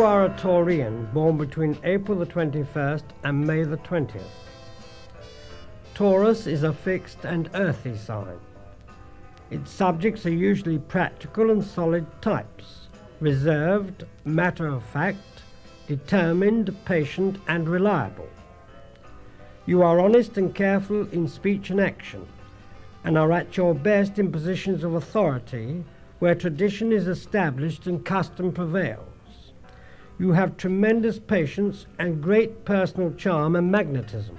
are a Taurean born between April the 21st and May the 20th. Taurus is a fixed and earthy sign. Its subjects are usually practical and solid types, reserved, matter-of-fact, determined, patient, and reliable. You are honest and careful in speech and action, and are at your best in positions of authority where tradition is established and custom prevails. You have tremendous patience and great personal charm and magnetism.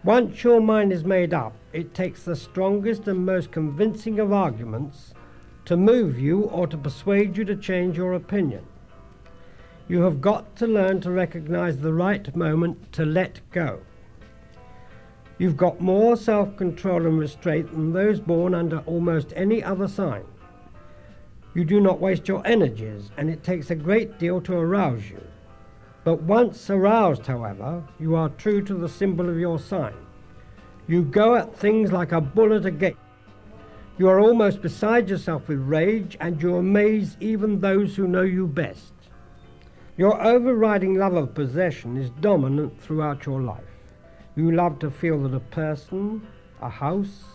Once your mind is made up, it takes the strongest and most convincing of arguments to move you or to persuade you to change your opinion. You have got to learn to recognize the right moment to let go. You've got more self-control and restraint than those born under almost any other sign. You do not waste your energies, and it takes a great deal to arouse you. But once aroused, however, you are true to the symbol of your sign. You go at things like a bull at a gate. You are almost beside yourself with rage, and you amaze even those who know you best. Your overriding love of possession is dominant throughout your life. You love to feel that a person, a house,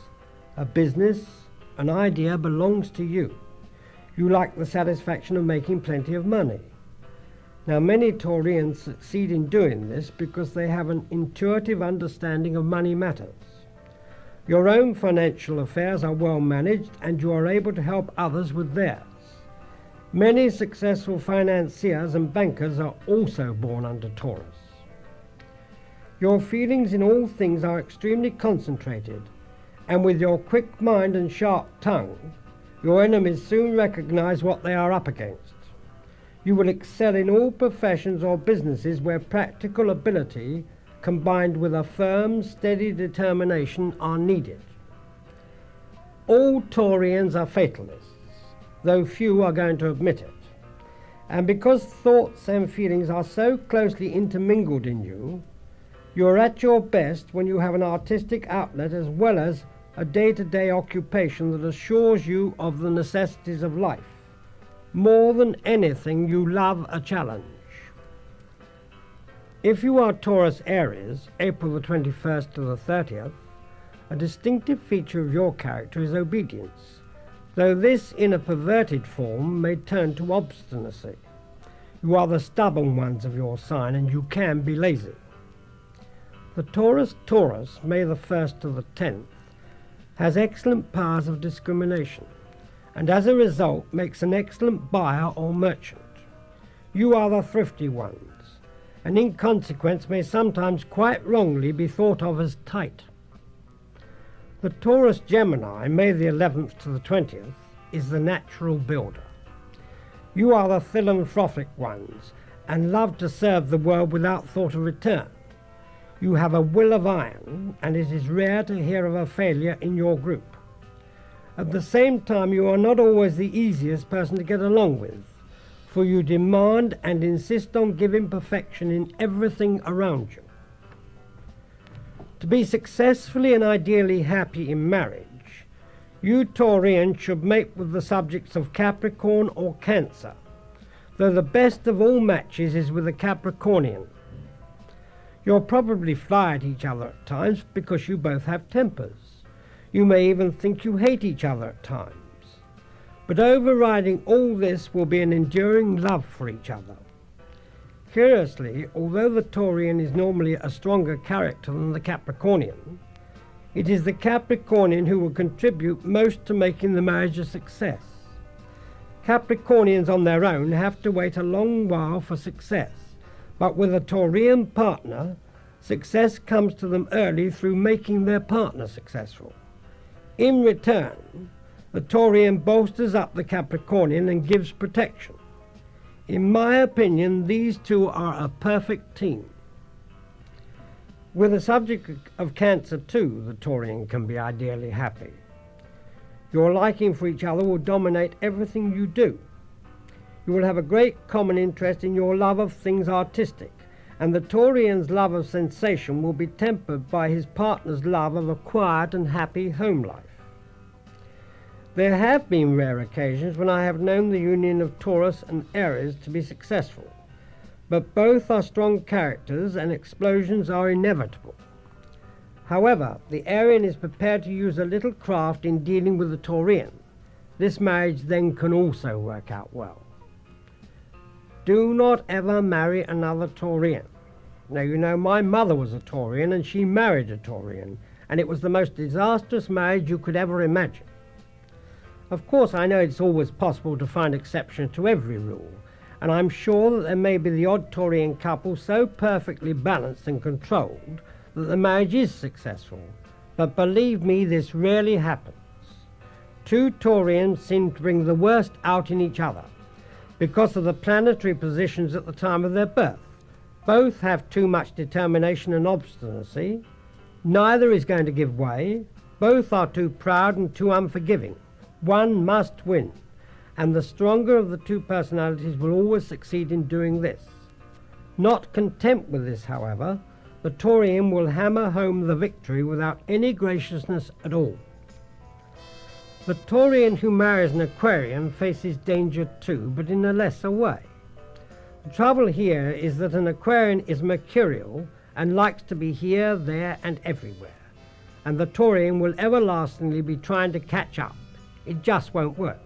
a business, an idea belongs to you. You like the satisfaction of making plenty of money. Now, many Taureans succeed in doing this because they have an intuitive understanding of money matters. Your own financial affairs are well managed, and you are able to help others with theirs. Many successful financiers and bankers are also born under Taurus. Your feelings in all things are extremely concentrated, and with your quick mind and sharp tongue, your enemies soon recognize what they are up against. You will excel in all professions or businesses where practical ability combined with a firm, steady determination are needed. All Taureans are fatalists, though few are going to admit it. And because thoughts and feelings are so closely intermingled in you, you're at your best when you have an artistic outlet as well as a day-to-day occupation that assures you of the necessities of life. More than anything, you love a challenge. If you are Taurus Aries, April the 21st to the 30th, a distinctive feature of your character is obedience, though this in a perverted form may turn to obstinacy. You are the stubborn ones of your sign, and you can be lazy. The Taurus, May the 1st to the 10th, has excellent powers of discrimination, and as a result makes an excellent buyer or merchant. You are the thrifty ones, and in consequence may sometimes quite wrongly be thought of as tight. The Taurus Gemini, May the 11th to the 20th, is the natural builder. You are the philanthropic ones, and love to serve the world without thought of return. You have a will of iron, and it is rare to hear of a failure in your group. At the same time, you are not always the easiest person to get along with, for you demand and insist on giving perfection in everything around you. To be successfully and ideally happy in marriage, you Taurians should mate with the subjects of Capricorn or Cancer, though the best of all matches is with a Capricornian. You'll probably fly at each other at times because you both have tempers. You may even think you hate each other at times. But overriding all this will be an enduring love for each other. Curiously, although the Taurian is normally a stronger character than the Capricornian, it is the Capricornian who will contribute most to making the marriage a success. Capricornians on their own have to wait a long while for success. But with a Taurian partner, success comes to them early through making their partner successful. In return, the Taurian bolsters up the Capricornian and gives protection. In my opinion, these two are a perfect team. With the subject of Cancer too, the Taurian can be ideally happy. Your liking for each other will dominate everything you do. You will have a great common interest in your love of things artistic, and the Taurian's love of sensation will be tempered by his partner's love of a quiet and happy home life. There have been rare occasions when I have known the union of Taurus and Aries to be successful, but both are strong characters and explosions are inevitable. However, the Arian is prepared to use a little craft in dealing with the Taurean. This marriage then can also work out well. Do not ever marry another Taurean. Now, you know, my mother was a Taurean and she married a Taurean, and it was the most disastrous marriage you could ever imagine. Of course, I know it's always possible to find exceptions to every rule, and I'm sure that there may be the odd Taurean couple so perfectly balanced and controlled that the marriage is successful. But believe me, this rarely happens. Two Taureans seem to bring the worst out in each other because of the planetary positions at the time of their birth. Both have too much determination and obstinacy. Neither is going to give way. Both are too proud and too unforgiving. One must win, and the stronger of the two personalities will always succeed in doing this. Not content with this, however, the Taurean will hammer home the victory without any graciousness at all. The Taurean who marries an Aquarian faces danger too, but in a lesser way. The trouble here is that an Aquarian is mercurial and likes to be here, there and everywhere, and the Taurean will everlastingly be trying to catch up. It just won't work.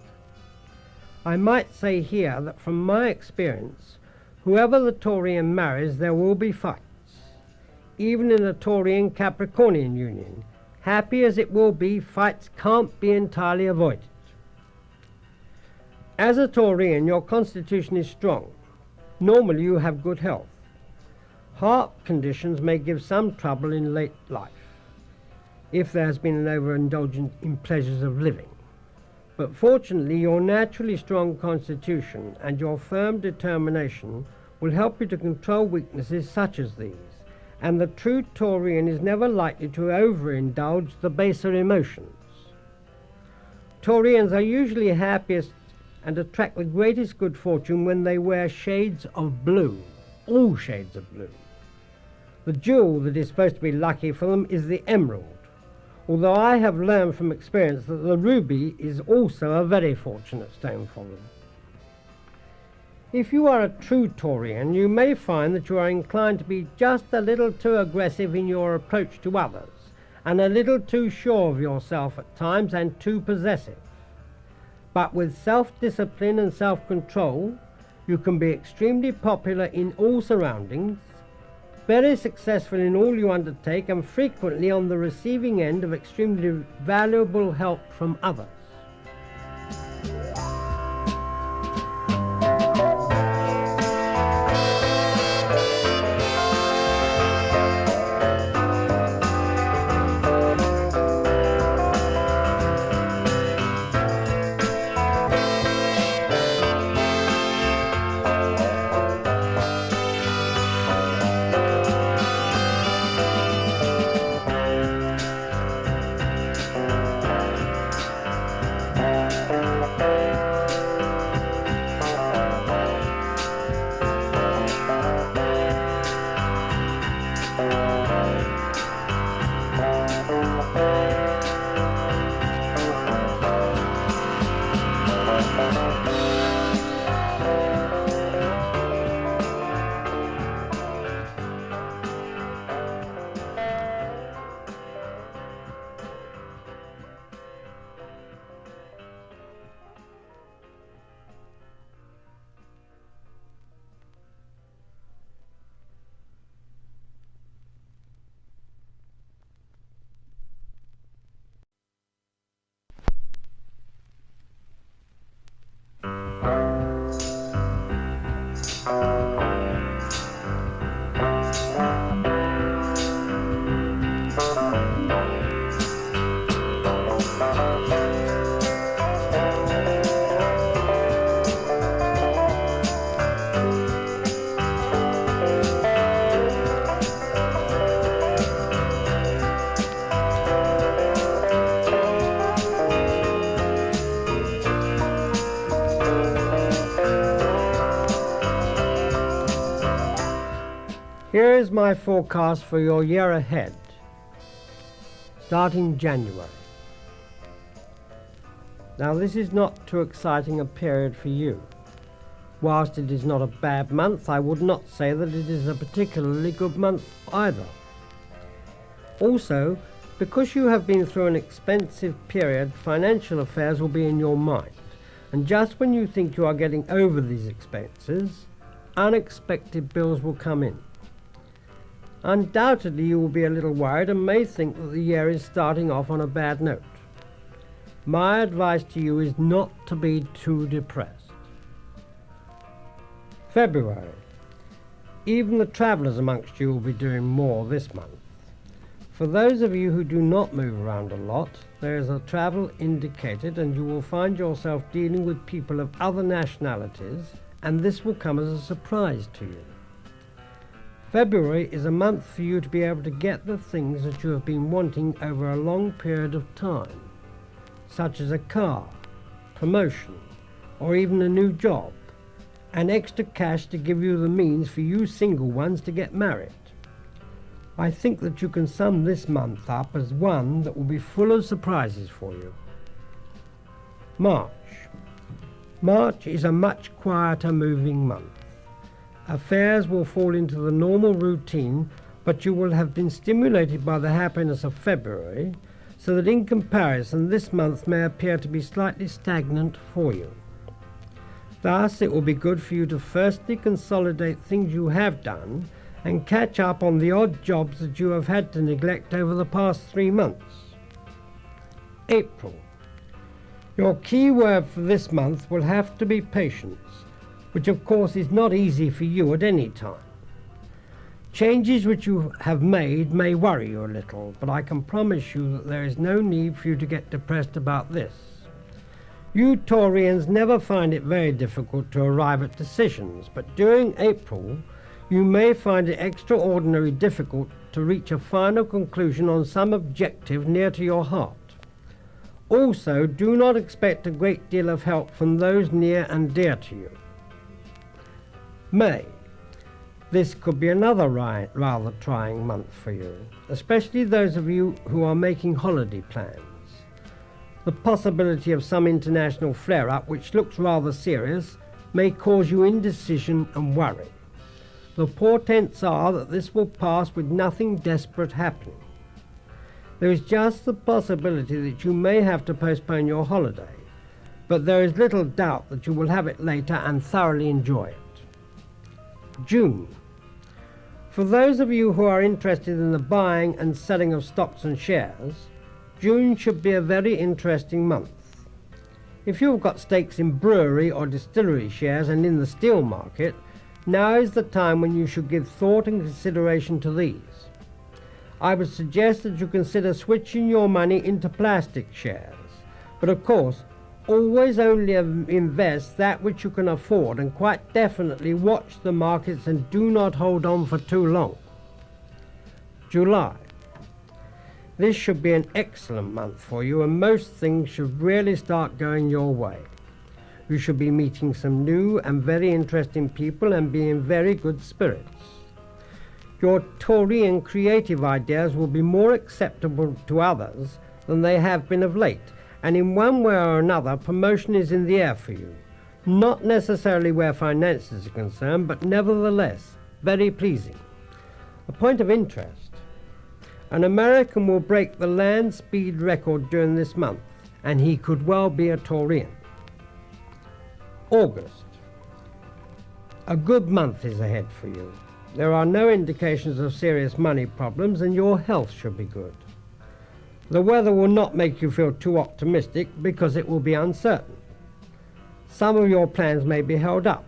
I might say here that from my experience, whoever the Taurean marries, there will be fights. Even in a Taurian-Capricornian union, happy as it will be, fights can't be entirely avoided. As a Taurean, your constitution is strong. Normally you have good health. Heart conditions may give some trouble in late life, if there has been an overindulgence in pleasures of living. But fortunately, your naturally strong constitution and your firm determination will help you to control weaknesses such as these, and the true Taurean is never likely to overindulge the baser emotions. Taureans are usually happiest and attract the greatest good fortune when they wear shades of blue, all shades of blue. The jewel that is supposed to be lucky for them is the emerald, although I have learned from experience that the ruby is also a very fortunate stone for them. If you are a true Taurean, you may find that you are inclined to be just a little too aggressive in your approach to others, and a little too sure of yourself at times and too possessive. But with self-discipline and self-control, you can be extremely popular in all surroundings, very successful in all you undertake, and frequently on the receiving end of extremely valuable help from others. Here is my forecast for your year ahead, starting January. Now, this is not too exciting a period for you. Whilst it is not a bad month, I would not say that it is a particularly good month either. Also, because you have been through an expensive period, financial affairs will be in your mind. And just when you think you are getting over these expenses, unexpected bills will come in. Undoubtedly, you will be a little worried and may think that the year is starting off on a bad note. My advice to you is not to be too depressed. February. Even the travellers amongst you will be doing more this month. For those of you who do not move around a lot, there is a travel indicated and you will find yourself dealing with people of other nationalities, and this will come as a surprise to you. February is a month for you to be able to get the things that you have been wanting over a long period of time, such as a car, promotion, or even a new job, and extra cash to give you the means for you single ones to get married. I think that you can sum this month up as one that will be full of surprises for you. March. March is a much quieter moving month. Affairs will fall into the normal routine, but you will have been stimulated by the happiness of February, so that in comparison this month may appear to be slightly stagnant for you. Thus, it will be good for you to firstly consolidate things you have done and catch up on the odd jobs that you have had to neglect over the past 3 months. April. Your key word for this month will have to be patience, which of course is not easy for you at any time. Changes which you have made may worry you a little, but I can promise you that there is no need for you to get depressed about this. You Taureans never find it very difficult to arrive at decisions, but during April you may find it extraordinarily difficult to reach a final conclusion on some objective near to your heart. Also, do not expect a great deal of help from those near and dear to you. May. This could be another rather trying month for you, especially those of you who are making holiday plans. The possibility of some international flare-up, which looks rather serious, may cause you indecision and worry. The portents are that this will pass with nothing desperate happening. There is just the possibility that you may have to postpone your holiday, but there is little doubt that you will have it later and thoroughly enjoy it. June. For those of you who are interested in the buying and selling of stocks and shares, June should be a very interesting month. If you've got stakes in brewery or distillery shares and in the steel market, now is the time when you should give thought and consideration to these. I would suggest that you consider switching your money into plastic shares, but of course, always only invest that which you can afford, and quite definitely watch the markets and do not hold on for too long. July. This should be an excellent month for you, and most things should really start going your way. You should be meeting some new and very interesting people and be in very good spirits. Your Taurean creative ideas will be more acceptable to others than they have been of late, and in one way or another promotion is in the air for you. Not necessarily where finances are concerned, but nevertheless very pleasing. A point of interest. An American will break the land speed record during this month, and he could well be a Taurean. August. A good month is ahead for you. There are no indications of serious money problems, and your health should be good. The weather will not make you feel too optimistic because it will be uncertain. Some of your plans may be held up,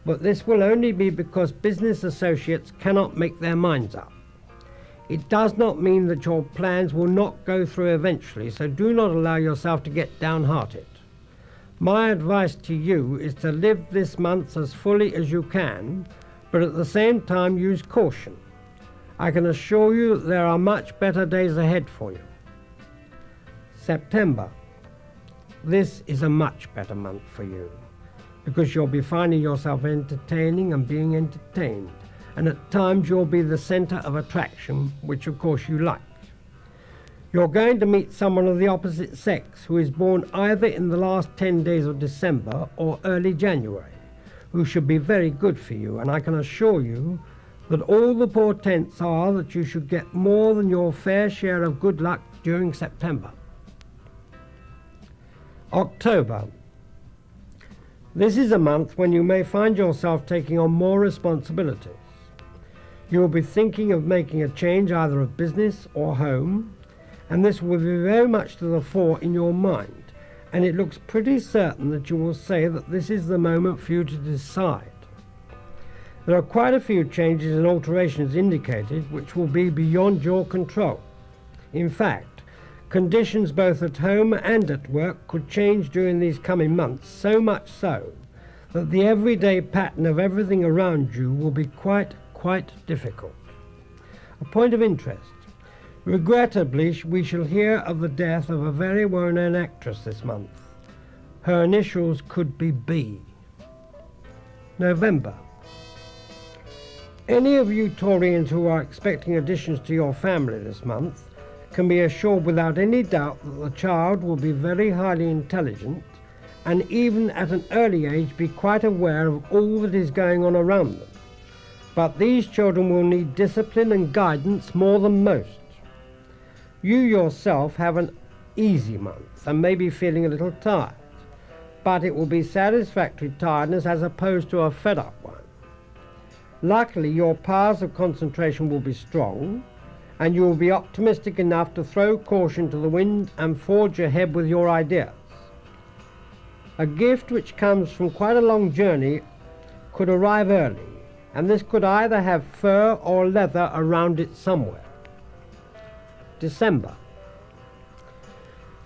but this will only be because business associates cannot make their minds up. It does not mean that your plans will not go through eventually, so do not allow yourself to get downhearted. My advice to you is to live this month as fully as you can, but at the same time use caution. I can assure you that there are much better days ahead for you. September. This is a much better month for you, because you'll be finding yourself entertaining and being entertained, and at times you'll be the center of attraction, which of course you like. You're going to meet someone of the opposite sex who is born either in the last 10 days of December or early January, who should be very good for you, and I can assure you that all the portents are that you should get more than your fair share of good luck during September. October. This is a month when you may find yourself taking on more responsibilities. You will be thinking of making a change either of business or home, and this will be very much to the fore in your mind, and it looks pretty certain that you will say that this is the moment for you to decide. There are quite a few changes and alterations indicated which will be beyond your control. In fact, conditions both at home and at work could change during these coming months, so much so that the everyday pattern of everything around you will be quite difficult. A point of interest. Regrettably, we shall hear of the death of a very well-known actress this month. Her initials could be B. November. Any of you Taurians who are expecting additions to your family this month can be assured without any doubt that the child will be very highly intelligent and even at an early age be quite aware of all that is going on around them. But these children will need discipline and guidance more than most. You yourself have an easy month and may be feeling a little tired, but it will be satisfactory tiredness as opposed to a fed-up one. Luckily, your powers of concentration will be strong, and you will be optimistic enough to throw caution to the wind and forge ahead with your ideas. A gift which comes from quite a long journey could arrive early, and this could either have fur or leather around it somewhere. December.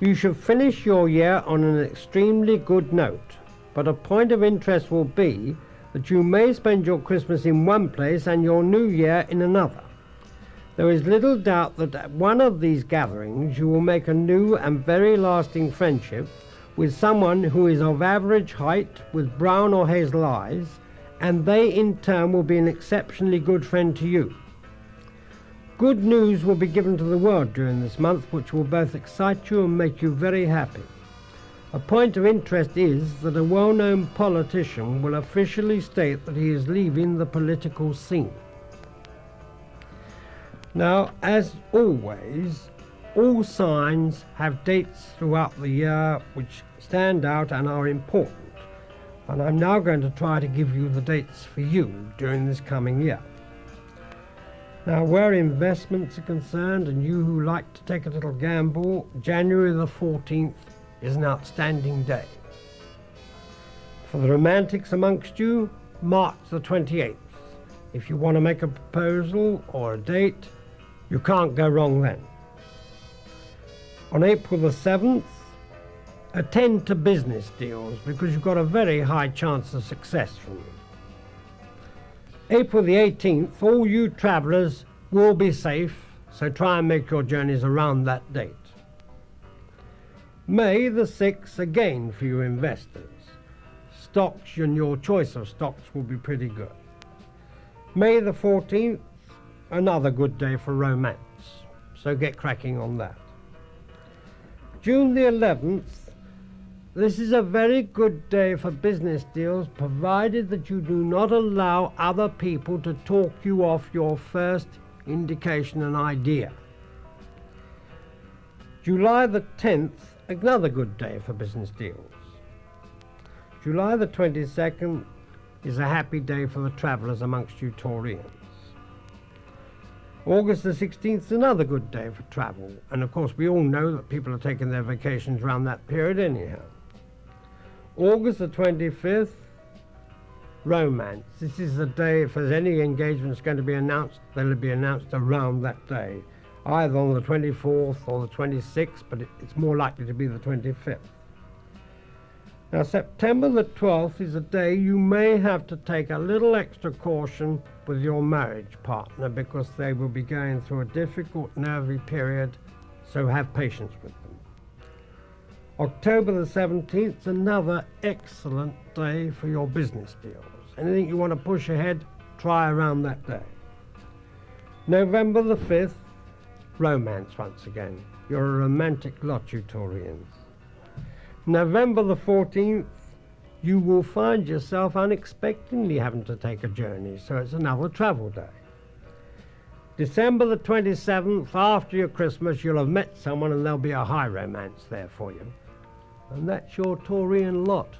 You should finish your year on an extremely good note, but a point of interest will be that you may spend your Christmas in one place and your New Year in another. There is little doubt that at one of these gatherings you will make a new and very lasting friendship with someone who is of average height with brown or hazel eyes, and they in turn will be an exceptionally good friend to you. Good news will be given to the world during this month which will both excite you and make you very happy. A point of interest is that a well-known politician will officially state that he is leaving the political scene. Now, as always, all signs have dates throughout the year which stand out and are important, and I'm now going to try to give you the dates for you during this coming year. Now, where investments are concerned, and you who like to take a little gamble, January the 14th is an outstanding day. For the romantics amongst you, March the 28th. If you want to make a proposal or a date, you can't go wrong then. On April the 7th, attend to business deals because you've got a very high chance of success from them. April the 18th, all you travellers will be safe, so try and make your journeys around that date. May the 6th, again for you investors. Stocks and your choice of stocks will be pretty good. May the 14th, another good day for romance, so get cracking on that. June the 11th, this is a very good day for business deals, provided that you do not allow other people to talk you off your first indication and idea. July the 10th, another good day for business deals. July the 22nd is a happy day for the travellers amongst you Taurians. August the 16th is another good day for travel, and of course we all know that people are taking their vacations around that period anyhow. August the 25th, romance. This is the day, if there's any engagements going to be announced, they'll be announced around that day, either on the 24th or the 26th, but it's more likely to be the 25th. Now, September the 12th is a day you may have to take a little extra caution with your marriage partner because they will be going through a difficult, nervy period, so have patience with them. October the 17th is another excellent day for your business deals. Anything you want to push ahead, try around that day. November the 5th, romance once again. You're a romantic lot, you Taurians. November the 14th, you will find yourself unexpectedly having to take a journey, so it's another travel day. December the 27th, after your Christmas, you'll have met someone and there'll be a high romance there for you. And that's your Taurian lot.